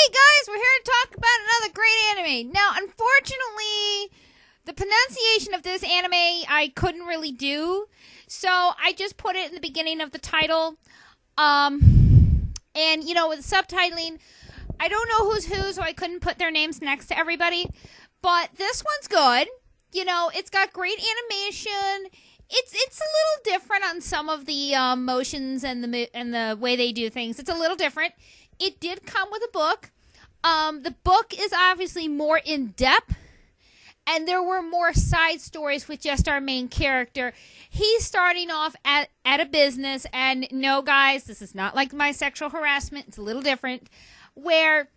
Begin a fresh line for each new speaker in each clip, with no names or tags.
Hey guys, we're here to talk about another great anime. Now, unfortunately, the pronunciation of this anime I couldn't really do, so I just put it in the beginning of the title. And with subtitling, I don't know who's who, so I couldn't put their names next to everybody. But this one's good. It's got great animation. It's a little different on some of the motions and the way they do things. It's a little different. It did come with a book. The book is obviously more in depth, and there were more side stories with just our main character. He's starting off at a business, and no, guys, this is not like my sexual harassment. It's a little different, where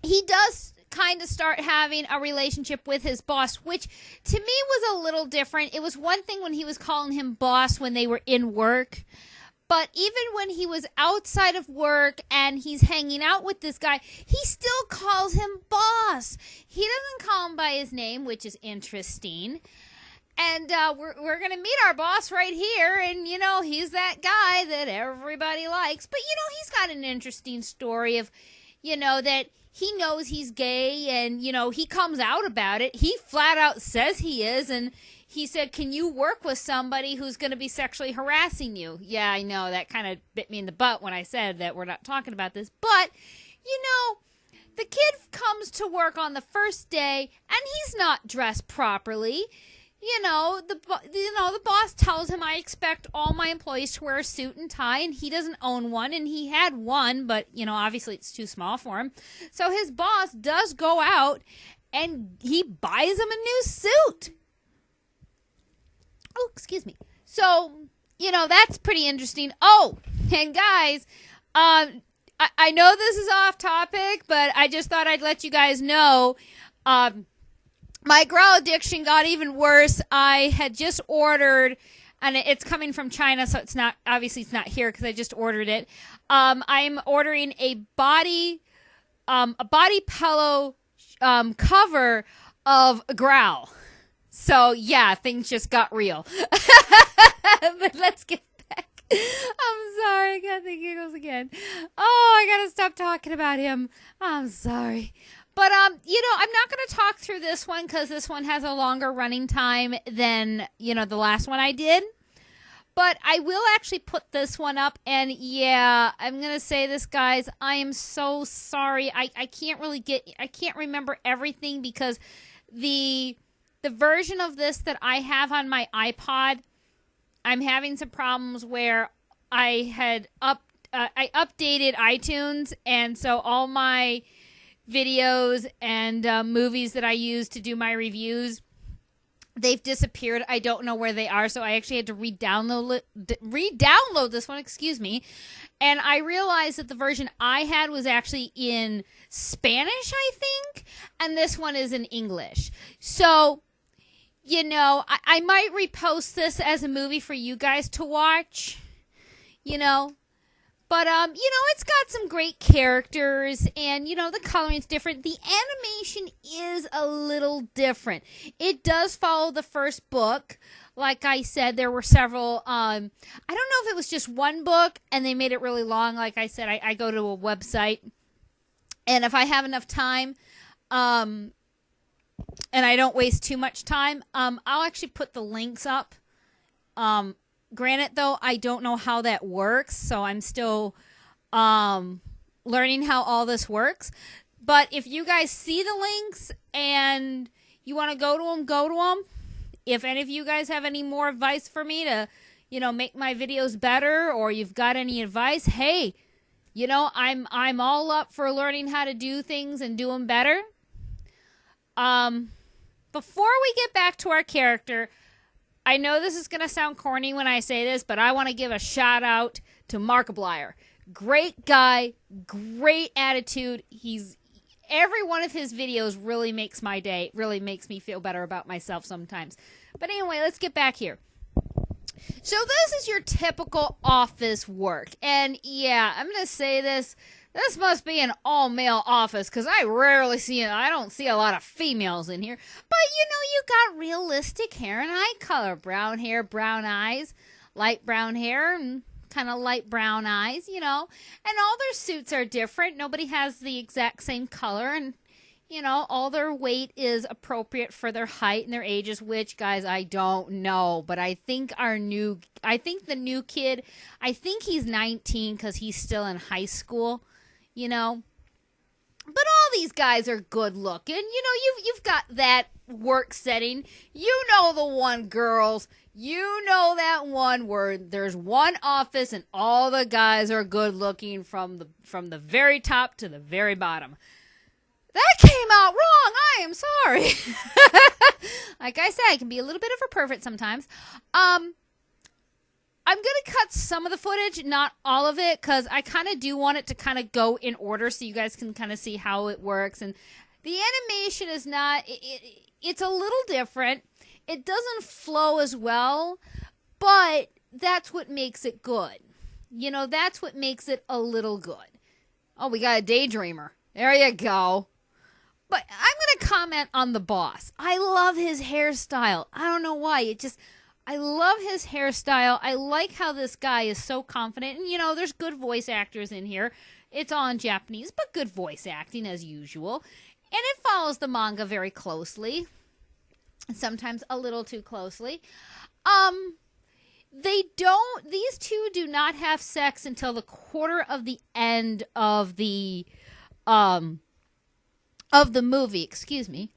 he does kind of start having a relationship with his boss, which to me was a little different. It was one thing when he was calling him boss when they were in work, but even when he was outside of work and he's hanging out with this guy, he still calls him boss. He doesn't call him by his name, which is interesting. And we're going to meet our boss right here, and, he's that guy that everybody likes. But, he's got an interesting story of, that he knows he's gay, and, he comes out about it. He flat out says he is, and he said, can you work with somebody who's going to be sexually harassing you? Yeah, I know, that kind of bit me in the butt when I said that we're not talking about this. But, the kid comes to work on the first day, and he's not dressed properly. The boss tells him, I expect all my employees to wear a suit and tie, and he doesn't own one, and he had one, but, obviously it's too small for him. So his boss does go out, and he buys him a new suit. Oh, excuse me. So, that's pretty interesting. Oh, and guys, I know this is off topic, but I just thought I'd let you guys know, my growl addiction got even worse. I had just ordered, and it's coming from China, so it's not here because I just ordered it. I'm ordering a body pillow cover of growl. So yeah, things just got real. But let's get back. I'm sorry, I got the giggles again. Oh, I gotta stop talking about him. I'm sorry. But, I'm not going to talk through this one because this one has a longer running time than, the last one I did. But I will actually put this one up. And, yeah, I'm going to say this, guys. I am so sorry. I can't remember everything because the version of this that I have on my iPod, I'm having some problems where I had I updated iTunes. And so all my videos and movies that I use to do my reviews, they've disappeared. I don't know where they are, so I actually had to re-download this one, and I realized that the version I had was actually in Spanish, I think, and this one is in English. So, I might repost this as a movie for you guys to watch, But, it's got some great characters, and, the coloring's different. The animation is a little different. It does follow the first book. Like I said, there were several, I don't know if it was just one book, and they made it really long. Like I said, I go to a website, and if I have enough time, and I don't waste too much time, I'll actually put the links up, Granted, though, I don't know how that works, so I'm still learning how all this works. But if you guys see the links and you want to go to them, go to them. If any of you guys have any more advice for me to, make my videos better, or you've got any advice, hey, I'm all up for learning how to do things and do them better. Before we get back to our character, I know this is going to sound corny when I say this, but I want to give a shout out to Markiplier. Great guy, great attitude. Every one of his videos really makes my day, really makes me feel better about myself sometimes. But anyway, let's get back here. So this is your typical office work. And yeah, I'm going to say this. This must be an all-male office because I don't see a lot of females in here. But, you got realistic hair and eye color. Brown hair, brown eyes, light brown hair, and kind of light brown eyes, and all their suits are different. Nobody has the exact same color, and all their weight is appropriate for their height and their ages, which, guys, I don't know. But I think the new kid, I think he's 19 because he's still in high school, But all these guys are good looking. You've got that work setting. The one, girls. That one where there's one office and all the guys are good looking from the very top to the very bottom. That came out wrong. I am sorry. Like I said, I can be a little bit of a pervert sometimes. I'm going to cut some of the footage, not all of it, because I kind of do want it to kind of go in order so you guys can kind of see how it works. And the animation is not, it's a little different. It doesn't flow as well, but that's what makes it good. That's what makes it a little good. Oh, we got a daydreamer. There you go. But I'm going to comment on the boss. I love his hairstyle. I don't know why. I love his hairstyle. I like how this guy is so confident. And, there's good voice actors in here. It's all in Japanese, but good voice acting as usual. And it follows the manga very closely. Sometimes a little too closely. These two do not have sex until the quarter of the end of the movie, excuse me.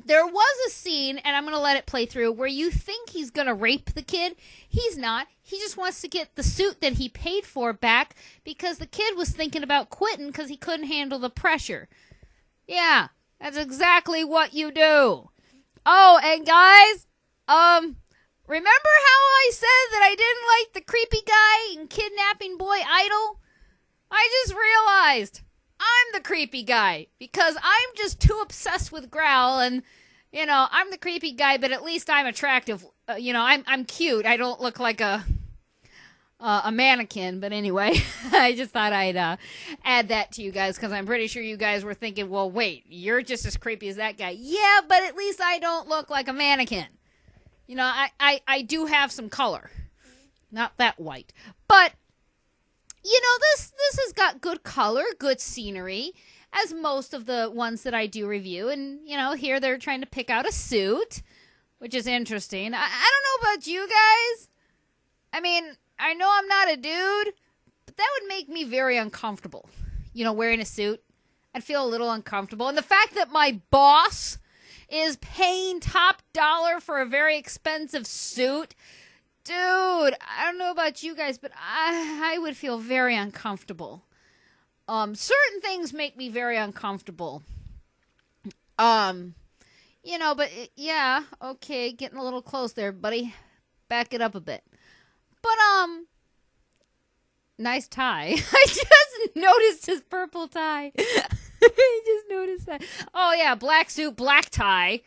There was a scene, and I'm going to let it play through, where you think he's going to rape the kid. He's not. He just wants to get the suit that he paid for back because the kid was thinking about quitting because he couldn't handle the pressure. Yeah, that's exactly what you do. Oh, and guys, remember how I said that I didn't like the creepy guy and kidnapping boy Idol? I just realized I'm the creepy guy because I'm just too obsessed with Growl, and I'm the creepy guy, but at least I'm attractive. I'm cute. I don't look like a mannequin, but anyway, I just thought I'd add that to you guys because I'm pretty sure you guys were thinking, well, wait, you're just as creepy as that guy. Yeah, but at least I don't look like a mannequin. I do have some color, not that white, but. This has got good color, good scenery, as most of the ones that I do review. And, here they're trying to pick out a suit, which is interesting. I don't know about you guys. I mean, I know I'm not a dude, but that would make me very uncomfortable. Wearing a suit. I'd feel a little uncomfortable. And the fact that my boss is paying top dollar for a very expensive suit. Dude, I don't know about you guys, but I would feel very uncomfortable. Certain things make me very uncomfortable. But yeah, okay, getting a little close there, buddy. Back it up a bit. But, nice tie. I just noticed his purple tie. I just noticed that. Oh, yeah, black suit, black tie.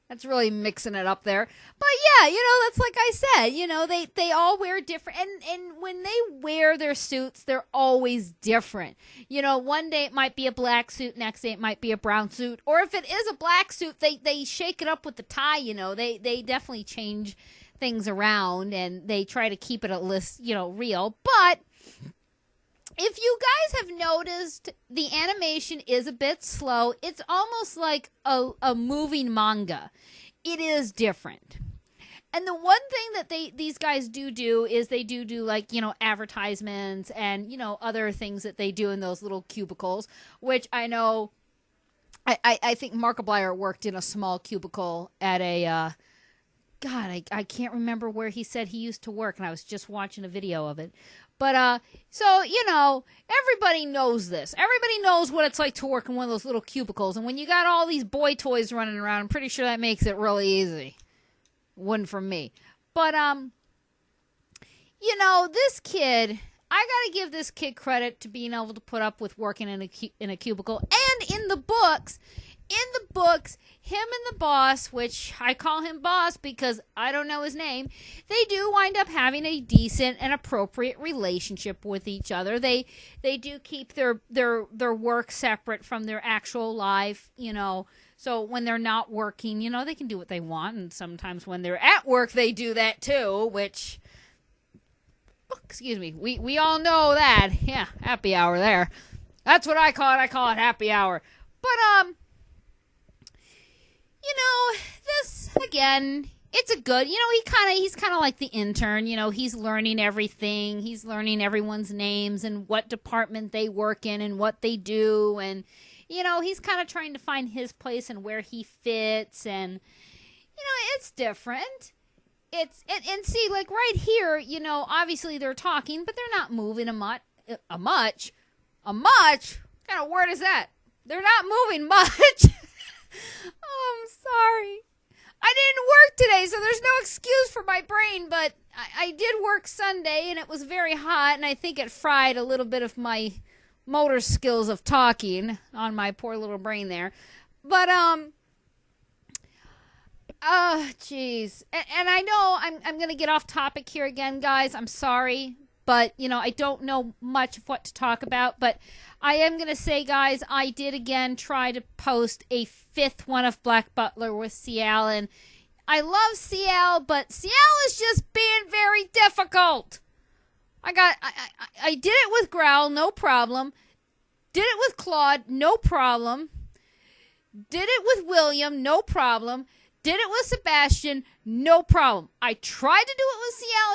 That's really mixing it up there. But yeah, that's like I said, they all wear different. And when they wear their suits, they're always different. One day it might be a black suit, next day it might be a brown suit. Or if it is a black suit, they shake it up with the tie, They definitely change things around and they try to keep it at least, real. But if you guys have noticed, the animation is a bit slow. It's almost like a moving manga. It is different. And the one thing that these guys do is they do like, advertisements and, other things that they do in those little cubicles, which I know, I think Markiplier worked in a small cubicle at a, I can't remember where he said he used to work, and I was just watching a video of it. But, so, everybody knows this. Everybody knows what it's like to work in one of those little cubicles. And when you got all these boy toys running around, I'm pretty sure that makes it really easy. Wouldn't for me. But, this kid, I gotta give this kid credit to being able to put up with working in a cubicle. And in the books, him and the boss, which I call him boss because I don't know his name, they do wind up having a decent and appropriate relationship with each other. They do keep their work separate from their actual life, So when they're not working, they can do what they want. And sometimes when they're at work, they do that too, which Oh, excuse me. We all know that. Yeah, happy hour there. That's what I call it. I call it happy hour. But this again, it's a good. He's kind of like the intern. He's learning everything. He's learning everyone's names and what department they work in and what they do, and he's kind of trying to find his place and where he fits, and it's different. And see, like right here, obviously they're talking, but they're not moving a much. What kind of word is that? They're not moving much. Oh, I'm sorry. I didn't work today, so there's no excuse for my brain, but I did work Sunday, and it was very hot, and I think it fried a little bit of my motor skills of talking on my poor little brain there. But, jeez. And I know I'm going to get off topic here again, guys. I'm sorry. But, I don't know much of what to talk about. But I am going to say, guys, I did again try to post a 5th one of Black Butler with Ciel. And I love Ciel, but Ciel is just being very difficult. I did it with Growl, no problem. Did it with Claude, no problem. Did it with William, no problem. Did it with Sebastian, no problem. I tried to do it with Ciel,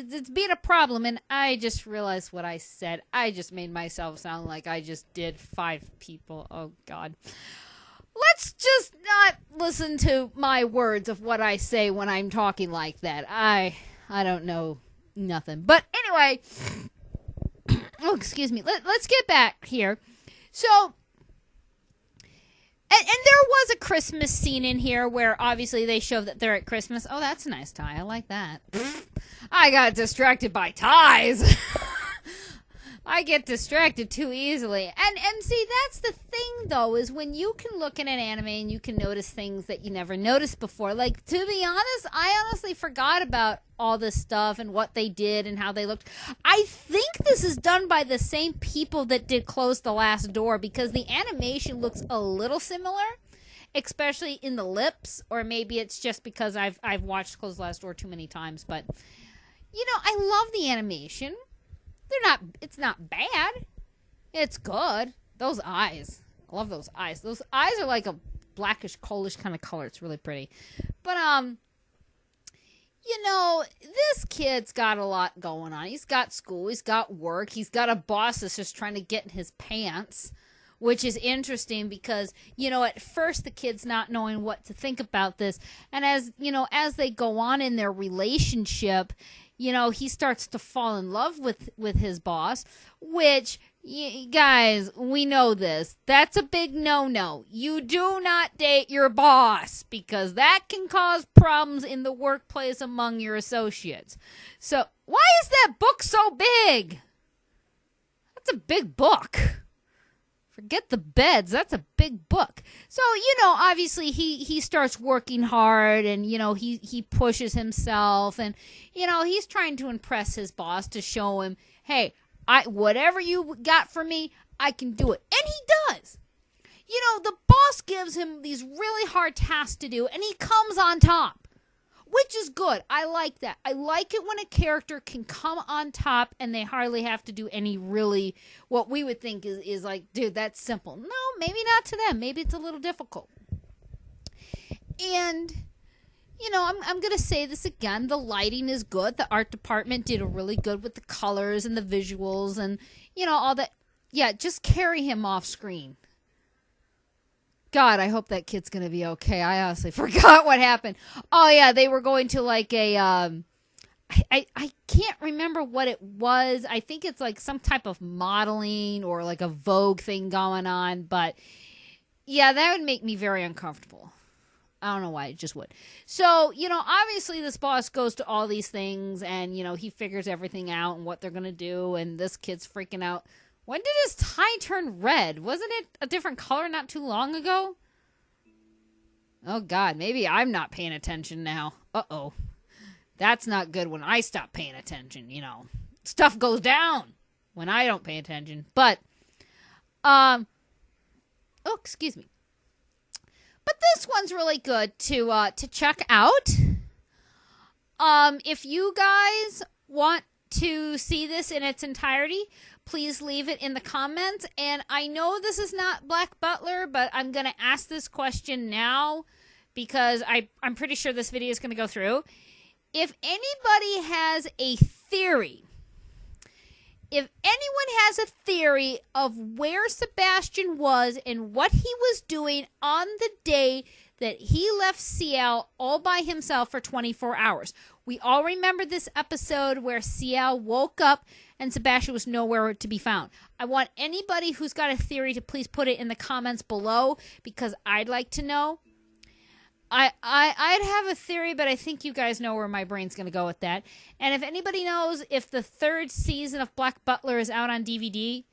and it's being a problem, and I just realized what I said. I just made myself sound like I just did 5 people. Oh, God. Let's just not listen to my words of what I say when I'm talking like that. I don't know nothing. But anyway, oh, excuse me. Let's get back here. So, and there was a Christmas scene in here where obviously they show that they're at Christmas. Oh, that's a nice tie. I like that. I got distracted by ties. I get distracted too easily. And see, that's the thing, though, is when you can look at an anime and you can notice things that you never noticed before. Like, to be honest, I honestly forgot about all this stuff and what they did and how they looked. I think this is done by the same people that did Close the Last Door, because the animation looks a little similar, especially in the lips, or maybe it's just because I've watched Close the Last Door too many times. But, I love the animation. It's not bad. It's good. Those eyes. I love those eyes. Those eyes are like a blackish, coalish kind of color. It's really pretty. But, this kid's got a lot going on. He's got school. He's got work. He's got a boss that's just trying to get in his pants, which is interesting because, at first the kid's not knowing what to think about this. And as they go on in their relationship, he starts to fall in love with his boss, which, guys, we know this. That's a big no-no. You do not date your boss, because that can cause problems in the workplace among your associates. So, why is that book so big? That's a big book. Forget the beds. That's a big book. So, obviously he starts working hard, and, he pushes himself, and, he's trying to impress his boss to show him, hey, whatever you got for me, I can do it. And he does. The boss gives him these really hard tasks to do, and he comes on top, which is good. I like that. I like it when a character can come on top and they hardly have to do any really, what we would think is like, dude, that's simple. No, maybe not to them. Maybe it's a little difficult. And, I'm going to say this again. The lighting is good. The art department did a really good with the colors and the visuals and, all that. Yeah, just carry him off screen. God, I hope that kid's going to be okay. I honestly forgot what happened. Oh, yeah, they were going to like a, I can't remember what it was. I think it's like some type of modeling or like a Vogue thing going on. But, yeah, that would make me very uncomfortable. I don't know why, it just would. So, obviously this boss goes to all these things and, he figures everything out and what they're going to do. And this kid's freaking out. When did his tie turn red? Wasn't it a different color not too long ago? Oh, God. Maybe I'm not paying attention now. Uh-oh. That's not good when I stop paying attention, Stuff goes down when I don't pay attention. But, oh, excuse me. But this one's really good to check out. If you guys want to see this in its entirety, please leave it in the comments. And I know this is not Black Butler, but I'm going to ask this question now because I'm pretty sure this video is going to go through. If anybody has a theory, if anyone has a theory of where Sebastian was and what he was doing on the day that he left Ciel all by himself for 24 hours. We all remember this episode where Ciel woke up and Sebastian was nowhere to be found. I want anybody who's got a theory to please put it in the comments below because I'd like to know. I'd have a theory, but I think you guys know where my brain's going to go with that. And if anybody knows if the 3rd season of Black Butler is out on DVD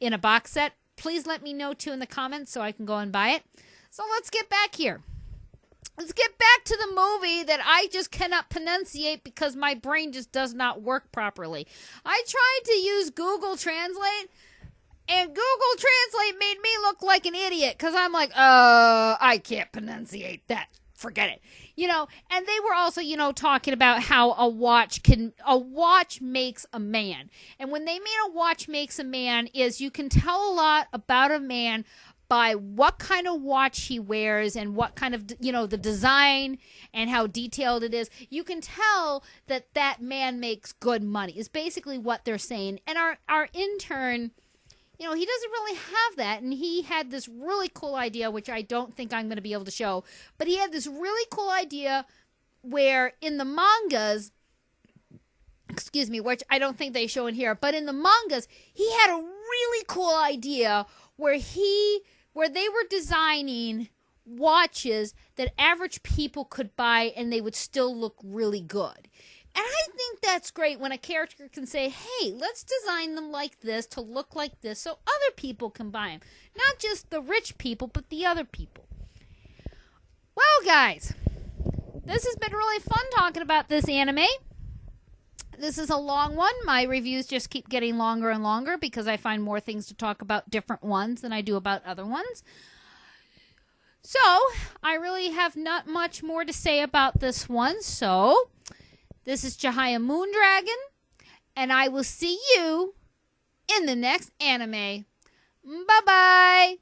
in a box set, please let me know too in the comments so I can go and buy it. So let's get back here. Let's get back to the movie that I just cannot pronunciate because my brain just does not work properly. I tried to use Google Translate, and Google Translate made me look like an idiot because I'm like, I can't pronunciate that. Forget it. You know, and they were also, you know, talking about how a watch makes a man. And when they mean a watch makes a man is you can tell a lot about a man by what kind of watch he wears and what kind of, you know, the design and how detailed it is. You can tell that that man makes good money is basically what they're saying. And our intern, you know, he doesn't really have that. And he had this really cool idea, which I don't think I'm going to be able to show. But he had this really cool idea where in the mangas, excuse me, which I don't think they show in here, but in the mangas, he had a really cool idea where they were designing watches that average people could buy and they would still look really good. And I think that's great when a character can say, hey, let's design them like this to look like this so other people can buy them. Not just the rich people, but the other people. Well, guys, this has been really fun talking about this anime. This is a long one. My reviews just keep getting longer and longer because I find more things to talk about different ones than I do about other ones. So, I really have not much more to say about this one. So, this is Chihaya Moondragon, and I will see you in the next anime. Bye-bye!